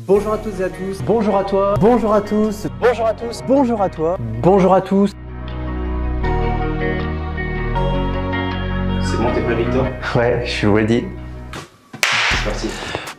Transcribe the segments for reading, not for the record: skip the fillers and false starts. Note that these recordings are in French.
Bonjour à toutes et à tous. Bonjour à toi. Bonjour à tous. Bonjour à tous. Bonjour à toi. Bonjour à tous. C'est bon, t'es prêt, Victor? Ouais, je suis ready. C'est parti.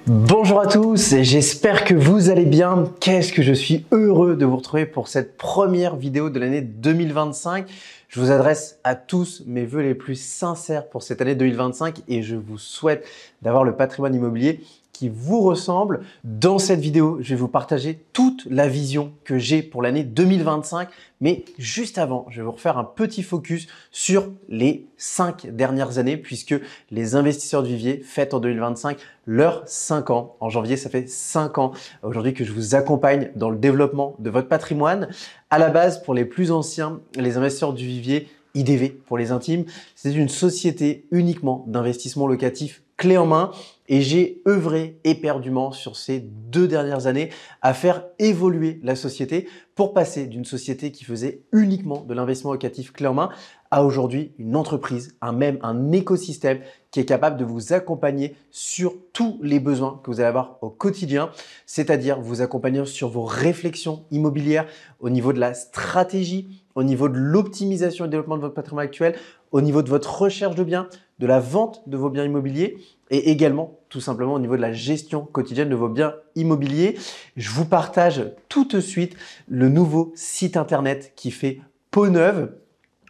Bonjour à tous et j'espère que vous allez bien. Qu'est-ce que je suis heureux de vous retrouver pour cette première vidéo de l'année 2025. Je vous adresse à tous mes vœux les plus sincères pour cette année 2025 et je vous souhaite d'avoir le patrimoine immobilier qui vous ressemble. Dans cette vidéo, je vais vous partager toute la vision que j'ai pour l'année 2025. Mais juste avant, je vais vous refaire un petit focus sur les 5 dernières années puisque les investisseurs de Vivier fêtent en 2025 leurs 5 ans. En janvier, ça fait 5 ans aujourd'hui que je vous accompagne dans le développement de votre patrimoine. À la base, pour les plus anciens, les investisseurs du Vivier, IDV pour les intimes, c'est une société uniquement d'investissement locatif clé en main et j'ai œuvré éperdument sur ces 2 dernières années à faire évoluer la société pour passer d'une société qui faisait uniquement de l'investissement locatif clé en main à aujourd'hui une entreprise, même un écosystème qui est capable de vous accompagner sur tous les besoins que vous allez avoir au quotidien, c'est-à-dire vous accompagner sur vos réflexions immobilières au niveau de la stratégie, au niveau de l'optimisation et développement de votre patrimoine actuel, au niveau de votre recherche de biens, de la vente de vos biens immobiliers et également tout simplement au niveau de la gestion quotidienne de vos biens immobiliers. Je vous partage tout de suite le nouveau site internet qui fait peau neuve.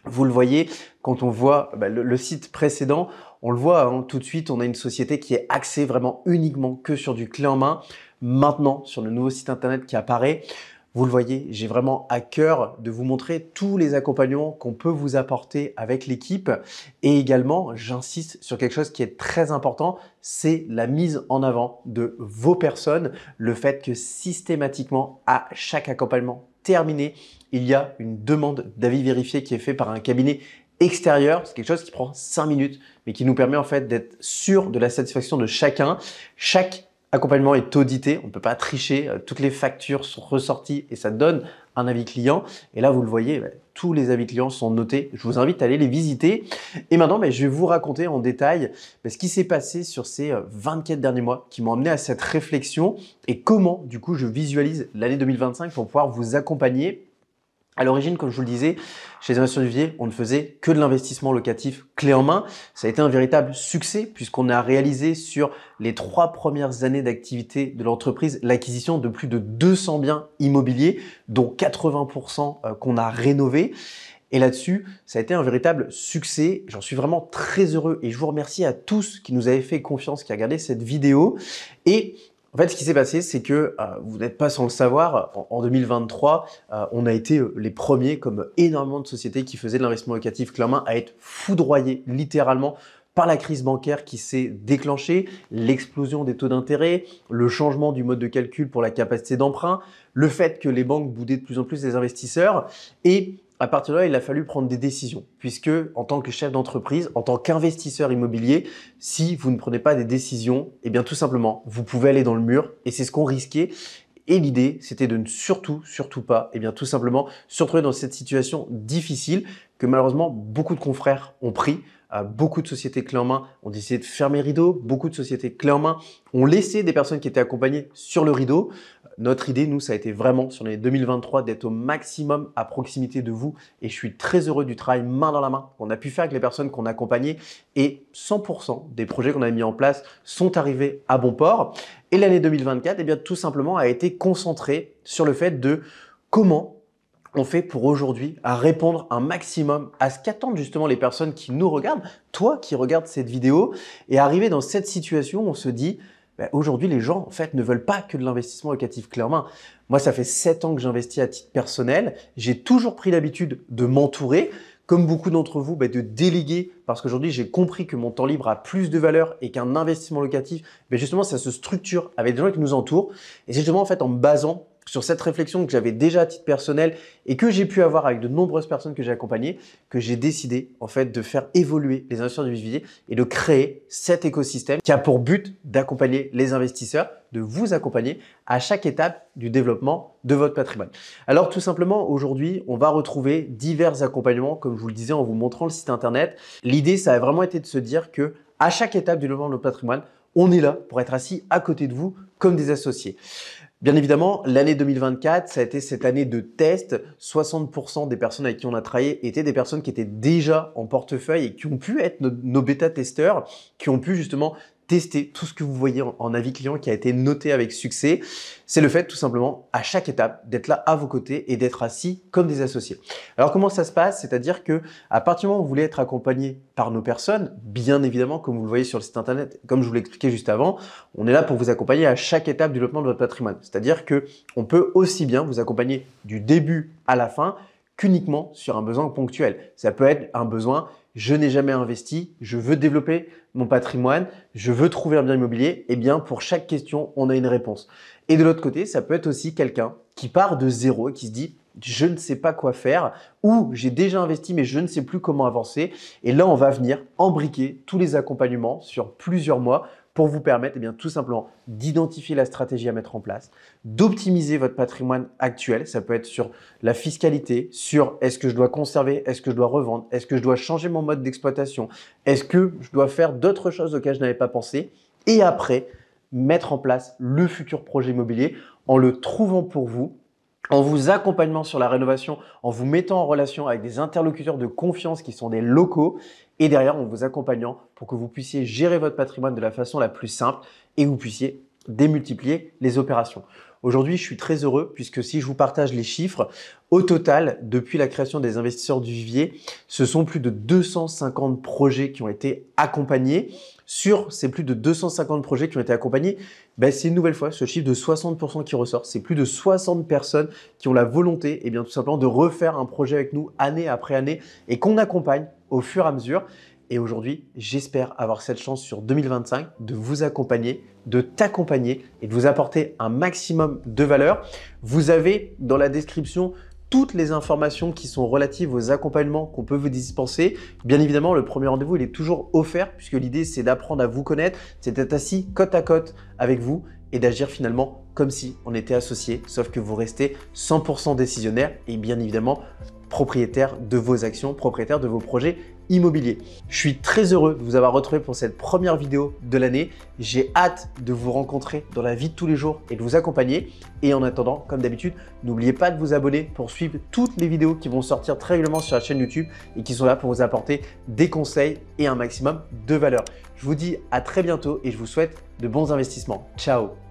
Vous le voyez, quand on voit le site précédent, on le voit tout de suite, on a une société qui est axée vraiment uniquement que sur du clé en main. Maintenant, sur le nouveau site internet qui apparaît, vous le voyez, j'ai vraiment à cœur de vous montrer tous les accompagnements qu'on peut vous apporter avec l'équipe. Et également, j'insiste sur quelque chose qui est très important, c'est la mise en avant de vos personnes. Le fait que systématiquement, à chaque accompagnement terminé, il y a une demande d'avis vérifié qui est fait par un cabinet extérieur. C'est quelque chose qui prend 5 minutes, mais qui nous permet en fait d'être sûr de la satisfaction de chacun. Chaque accompagnement est audité, on ne peut pas tricher, toutes les factures sont ressorties et ça donne un avis client. Et là, vous le voyez, tous les avis clients sont notés. Je vous invite à aller les visiter. Et maintenant, je vais vous raconter en détail ce qui s'est passé sur ces 24 derniers mois qui m'ont amené à cette réflexion et comment, du coup, je visualise l'année 2025 pour pouvoir vous accompagner. À l'origine, comme je vous le disais, chez les investisseurs du Vivier, on ne faisait que de l'investissement locatif clé en main. Ça a été un véritable succès puisqu'on a réalisé sur les 3 premières années d'activité de l'entreprise l'acquisition de plus de 200 biens immobiliers, dont 80% qu'on a rénovés. Et là-dessus, ça a été un véritable succès. J'en suis vraiment très heureux et je vous remercie à tous qui nous avez fait confiance, qui a regardé cette vidéo. Et en fait, ce qui s'est passé, c'est que vous n'êtes pas sans le savoir, en 2023, on a été les premiers, comme énormément de sociétés qui faisaient de l'investissement locatif clé en main, à être foudroyés littéralement par la crise bancaire qui s'est déclenchée, l'explosion des taux d'intérêt, le changement du mode de calcul pour la capacité d'emprunt, le fait que les banques boudaient de plus en plus les investisseurs et à partir de là, il a fallu prendre des décisions puisque en tant que chef d'entreprise, en tant qu'investisseur immobilier, si vous ne prenez pas des décisions, eh bien tout simplement, vous pouvez aller dans le mur et c'est ce qu'on risquait. Et l'idée, c'était de ne surtout pas, eh bien tout simplement, se retrouver dans cette situation difficile que malheureusement beaucoup de confrères ont pris. Beaucoup de sociétés clés en main ont décidé de fermer le rideau. Beaucoup de sociétés clés en main ont laissé des personnes qui étaient accompagnées sur le rideau. Notre idée, nous, ça a été vraiment sur l'année 2023 d'être au maximum à proximité de vous et je suis très heureux du travail main dans la main qu'on a pu faire avec les personnes qu'on a accompagnées et 100% des projets qu'on a mis en place sont arrivés à bon port. Et l'année 2024, eh bien, tout simplement a été concentrée sur le fait de comment on fait pour aujourd'hui à répondre un maximum à ce qu'attendent justement les personnes qui nous regardent, toi qui regardes cette vidéo et arriver dans cette situation où on se dit aujourd'hui, les gens, en fait, ne veulent pas que de l'investissement locatif clé en main. Moi, ça fait 7 ans que j'investis à titre personnel. J'ai toujours pris l'habitude de m'entourer, comme beaucoup d'entre vous, de déléguer, parce qu'aujourd'hui, j'ai compris que mon temps libre a plus de valeur et qu'un investissement locatif, justement, ça se structure avec des gens qui nous entourent. Et c'est justement, en fait, en me basant sur cette réflexion que j'avais déjà à titre personnel et que j'ai pu avoir avec de nombreuses personnes que j'ai accompagnées, que j'ai décidé en fait de faire évoluer les investisseurs du Vivier et de créer cet écosystème qui a pour but d'accompagner les investisseurs, de vous accompagner à chaque étape du développement de votre patrimoine. Alors tout simplement, aujourd'hui, on va retrouver divers accompagnements, comme je vous le disais en vous montrant le site internet. L'idée, ça a vraiment été de se dire que à chaque étape du développement de notre patrimoine, on est là pour être assis à côté de vous comme des associés. Bien évidemment, l'année 2024, ça a été cette année de test. 60% des personnes avec qui on a travaillé étaient des personnes qui étaient déjà en portefeuille et qui ont pu être nos bêta-testeurs, qui ont pu justement tester tout ce que vous voyez en avis client qui a été noté avec succès. C'est le fait tout simplement à chaque étape d'être là à vos côtés et d'être assis comme des associés. Alors comment ça se passe? C'est-à-dire que à partir du moment où vous voulez être accompagné par nos personnes, bien évidemment, comme vous le voyez sur le site internet, comme je vous l'expliquais juste avant, on est là pour vous accompagner à chaque étape du développement de votre patrimoine. C'est-à-dire que on peut aussi bien vous accompagner du début à la fin qu'uniquement sur un besoin ponctuel. Ça peut être un besoin je n'ai jamais investi, je veux développer mon patrimoine, je veux trouver un bien immobilier. Eh bien, pour chaque question, on a une réponse. Et de l'autre côté, ça peut être aussi quelqu'un qui part de zéro et qui se dit je ne sais pas quoi faire ou j'ai déjà investi mais je ne sais plus comment avancer. Et là, on va venir embriquer tous les accompagnements sur plusieurs mois pour vous permettre tout simplement d'identifier la stratégie à mettre en place, d'optimiser votre patrimoine actuel. Ça peut être sur la fiscalité, sur est-ce que je dois conserver, est-ce que je dois revendre, est-ce que je dois changer mon mode d'exploitation, est-ce que je dois faire d'autres choses auxquelles je n'avais pas pensé. Et après, mettre en place le futur projet immobilier en le trouvant pour vous, en vous accompagnant sur la rénovation, en vous mettant en relation avec des interlocuteurs de confiance qui sont des locaux et derrière en vous accompagnant pour que vous puissiez gérer votre patrimoine de la façon la plus simple et que vous puissiez démultiplier les opérations. Aujourd'hui, je suis très heureux puisque si je vous partage les chiffres, au total, depuis la création des investisseurs du vivier, ce sont plus de 250 projets qui ont été accompagnés. Sur ces plus de 250 projets qui ont été accompagnés, c'est une nouvelle fois ce chiffre de 60% qui ressort. C'est plus de 60 personnes qui ont la volonté tout simplement de refaire un projet avec nous année après année et qu'on accompagne au fur et à mesure. Et aujourd'hui, j'espère avoir cette chance sur 2025 de vous accompagner, de t'accompagner et de vous apporter un maximum de valeur. Vous avez dans la description toutes les informations qui sont relatives aux accompagnements qu'on peut vous dispenser. Bien évidemment, le premier rendez-vous, il est toujours offert puisque l'idée, c'est d'apprendre à vous connaître, c'est d'être assis côte à côte avec vous et d'agir finalement comme si on était associés, sauf que vous restez 100% décisionnaire et bien évidemment propriétaire de vos actions, propriétaire de vos projets immobiliers. Je suis très heureux de vous avoir retrouvé pour cette première vidéo de l'année. J'ai hâte de vous rencontrer dans la vie de tous les jours et de vous accompagner. Et en attendant, comme d'habitude, n'oubliez pas de vous abonner pour suivre toutes les vidéos qui vont sortir très régulièrement sur la chaîne YouTube et qui sont là pour vous apporter des conseils et un maximum de valeur. Je vous dis à très bientôt et je vous souhaite de bons investissements. Ciao!